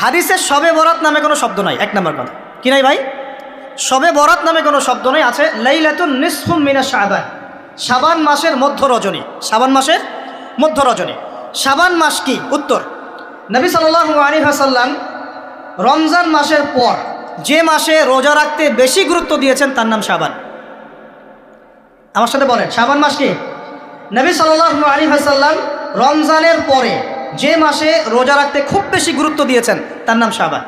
হাদিসে শবে বরাত নামে কোনো শব্দ নাই, এক নম্বর কথা। কি নাই ভাই? শবে বরাত নামে কোনো শব্দ নেই। আছে লাইলাতুন নিসফুম মিনাশ শাবান, শাবান মাসের মধ্য রজনী। শাবান মাসের মধ্য রজনী। শাবান মাস কি? উত্তর, নবী সাল্লাল্লাহু আলাইহি ওয়াসাল্লাম রমজান মাসের পর যে মাসে রোজা রাখতে বেশি গুরুত্ব দিয়েছেন তার নাম শাবান। আমার সাথে বলেন, শাবান মাস কি? নবী সাল্লাল্লাহু আলাইহি ওয়াসাল্লাম রমজানের পরে যে মাসে রোজা রাখতে খুব বেশি গুরুত্ব দিয়েছেন তার নাম শাবান।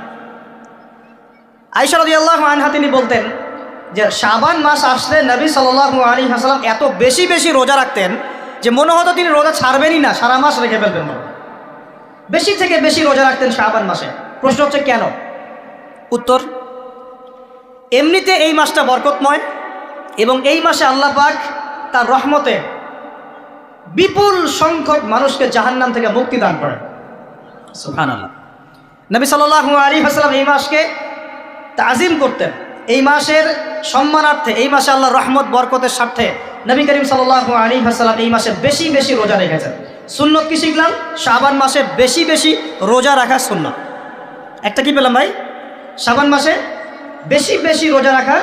আয়েশা রাদিয়াল্লাহু আনহা তিনি বলতেন যে শাবান মাস আসলে নবী সাল্লাল্লাহু আলাইহি ওয়াসাল্লাম এত বেশি বেশি রোজা রাখতেন যে মনে হতো তিনি রোজা ছাড়বেনই না, সারা মাস রেখে ফেলবেন। বেশি থেকে বেশি রোজা রাখতেন শাবান মাসে। প্রশ্ন হচ্ছে কেন? উত্তর, এমনিতে এই মাসটা বরকতময় এবং এই মাসে আল্লাহ পাক তার রহমতে বিপুল সংখ্যক মানুষকে জাহান্নাম থেকে মুক্তি দান করেন। সুবহানাল্লাহ। নবী সাল্লাল্লাহু আলাইহি ওয়াসাল্লাম এই মাসকে তাজিম করতেন। এই মাসের সম্মানার্থে, এই মাসে আল্লাহর রহমত বরকতের স্বার্থে নবী করিম সাল্লাল্লাহু আলাইহি ওয়াসাল্লাম এই মাসে বেশি বেশি রোজা রেখেছেন। সুন্নত কি শিখলাম? শাবান মাসে বেশি বেশি রোজা রাখা সুন্নত। একটা কি পেলাম ভাই? শাবান মাসে বেশি বেশি রোজা রাখা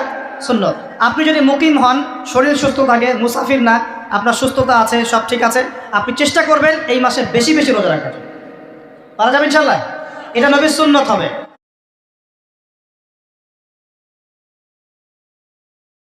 সুন্নত। আপনি যদি মুকিম হন, শরীর সুস্থ থাকে, মুসাফির না, আপনার সুস্থতা আছে, সব ঠিক আছে, আপনি চেষ্টা করবেন এই মাসে বেশি বেশি রোজা রাখার। পারা যাবে ইনশাআল্লাহ? এটা নবীর সুন্নত হবে।